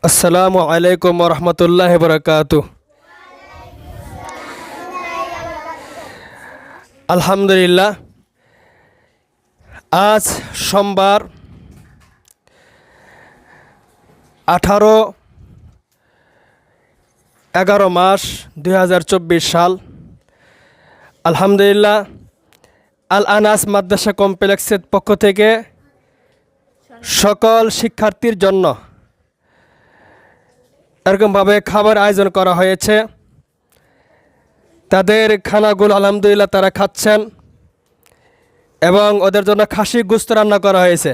আসসালামু আলাইকুম ওরহমতুল্লাহি বারাকাতুহু। আলহামদুলিল্লাহ, আজ সোমবার 18-11 মাস 2024 সাল। আলহামদুলিল্লাহ, আল আনাস মাদ্রাসা কমপ্লেক্সের পক্ষ থেকে সকল শিক্ষার্থীর জন্য এরকমভাবে খাবার আয়োজন করা হয়েছে। তাদের খানাগুলো আলহামদুলিল্লাহ তারা খাচ্ছেন এবং ওদের জন্য খাসি গোশত রান্না করা হয়েছে।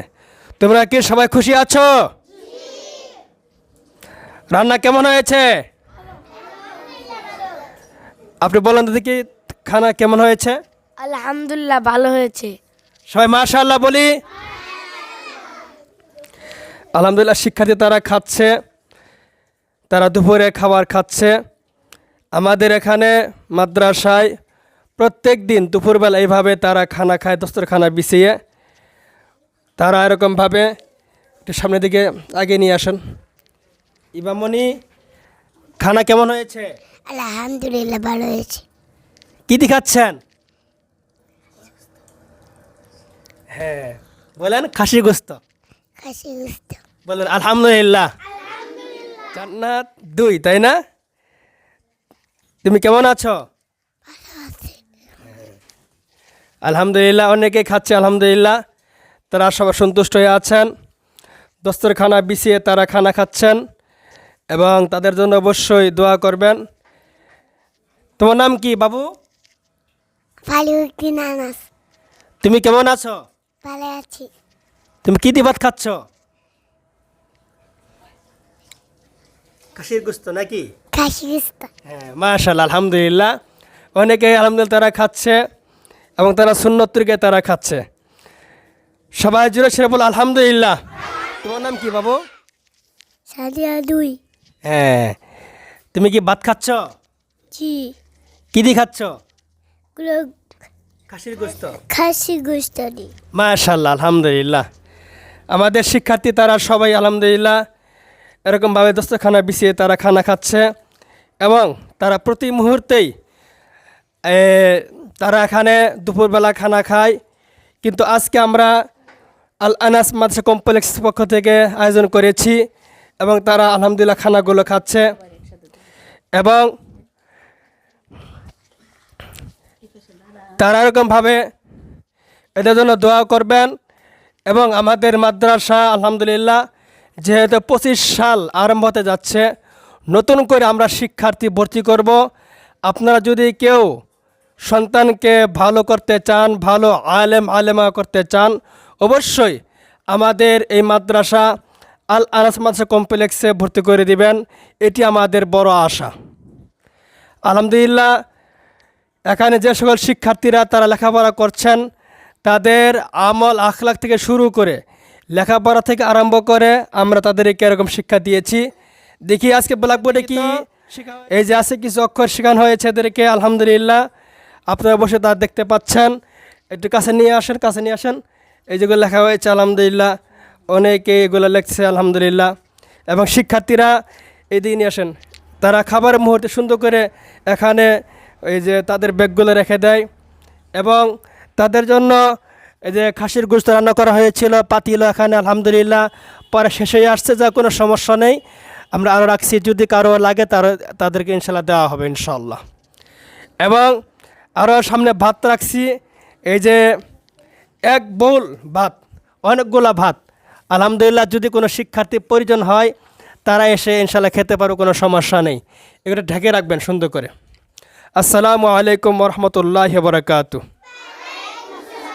তোমরা কি সবাই খুশি আছো? রান্না কেমন হয়েছে? আপনি বলেন দেখি, খানা কেমন হয়েছে? আলহামদুলিল্লাহ, ভালো হয়েছে। সবাই মাশাআল্লাহ বলি। আলহামদুলিল্লাহ, শিক্ষার্থী তারা খাচ্ছে, তারা দুপুরে খাবার খাচ্ছে। আমাদের এখানে মাদ্রাসায় প্রত্যেক দিন দুপুরবেলা এইভাবে তারা খানা খায়, দস্তরখানা বিছিয়ে। তারা এরকমভাবে একটু সামনের দিকে আগে নিয়ে আসেন। ইমামনি, খানা কেমন হয়েছে? আলহামদুলিল্লাহ, ভালো হয়েছে। কী দিয়ে খাচ্ছেন? হ্যাঁ বলেন, খাসি গোশত। খাসি গোশত। বলেন আলহামদুলিল্লাহ। জান্নাত 2, তাই না? তুমি কেমন আছো? আলহামদুলিল্লাহ, অনেকে খাচ্ছে আলহামদুলিল্লাহ। তারা সবাই সন্তুষ্ট হয়ে আছেন। দস্তরখানা বিছিয়ে তারা খানা খাচ্ছেন এবং তাদের জন্য অবশ্যই দোয়া করবেন। তোমার নাম কি বাবু? ফালিউদ্দিন আনাস। তুমি কেমন আছো? ভালো আছি। তুমি কী দিয়ে ভাত খাচ্ছ? খাসির গোশত নাকি? খাসি গোশত। হ্যাঁ, মাশাআল্লাহ, আলহামদুলিল্লাহ। অনেকে আলহামদুলিল্লাহ তারা খাচ্ছে এবং তারা সুন্নত তরিকায় তারা খাচ্ছে। সবাই জুড়ে সেরে বল আলহামদুলিল্লাহ। তোমার নাম কি বাবু? সাদিয়া 2। হ্যাঁ, তুমি কি ভাত খাচ্ছ? জি। কি দিয়ে খাচ্ছ? গুলো খাসির গোশত। খাসি গোশত দি। মাশাআল্লাহ, আলহামদুলিল্লাহ। আমাদের শিক্ষার্থী তারা সবাই আলহামদুলিল্লাহ এরকমভাবে দস্তরখানা বিছিয়ে তারা খানা খাচ্ছে এবং তারা প্রতি মুহূর্তেই তারা এখানে দুপুরবেলা খানা খায়। কিন্তু আজকে আমরা আল আনাস মাদ্রাসা কমপ্লেক্সের পক্ষ থেকে আয়োজন করেছি এবং তারা আলহামদুলিল্লাহ খানাগুলো খাচ্ছে এবং তারা এরকমভাবে এদের জন্য দোয়া করবেন। এবং আমাদের মাদ্রাসা আলহামদুলিল্লাহ যেহেতু 25 সাল আরম্ভ হতে যাচ্ছে, নতুন করে আমরা শিক্ষার্থী ভর্তি করব। আপনারা যদি কেউ সন্তানকে ভালো করতে চান, ভালো আলেমা করতে চান, অবশ্যই আমাদের এই মাদ্রাসা আল আনাস মাদ্রাসা কমপ্লেক্সে ভর্তি করে দিবেন। এটি আমাদের বড় আশা। আলহামদুলিল্লাহ, এখানে যে সকল শিক্ষার্থীরা তারা লেখাপড়া করছেন, তাদের আমল আখলাক থেকে শুরু করে লেখাপড়া থেকে আরম্ভ করে আমরা তাদেরকে এরকম শিক্ষা দিয়েছি। দেখি আজকে ব্ল্যাকবোর্ডে কি এই যে আছে কিছু অক্ষর শেখানো হয়েছে এদেরকে আলহামদুলিল্লাহ। আপনারা বসে তা দেখতে পাচ্ছেন। একটু কাছে নিয়ে আসেন। এই যেগুলো লেখা হয়েছে আলহামদুলিল্লাহ, অনেকে এগুলো লিখছে আলহামদুলিল্লাহ। এবং শিক্ষার্থীরা এইদিকে নিয়ে আসেন। তারা খাবারের মুহূর্তে সুন্দর করে এখানে এই যে তাদের ব্যাগগুলো রেখে দেয় এবং তাদের জন্য এই যে খাসির গোশত রান্না করা হয়েছিল পাতিল এখানে আলহামদুলিল্লাহ পরে শেষ হয়ে আসছে, যা কোনো সমস্যা নেই। আমরা আরও রাখছি, যদি কারো লাগে তাদেরকে ইনশাল্লাহ দেওয়া হবে ইনশাল্লাহ। এবং আরও সামনে ভাত রাখছি, এই যে এক বোল ভাত, অনেকগুলা ভাত আলহামদুলিল্লাহ। যদি কোনো শিক্ষার্থী প্রয়োজন হয় তারা এসে ইনশাল্লাহ খেতে পারো, কোনো সমস্যা নেই। এগুলো ঢেকে রাখবেন সুন্দর করে। আসসালামু আলাইকুম ওরহমতুল্লাহি বারাকাতুহু।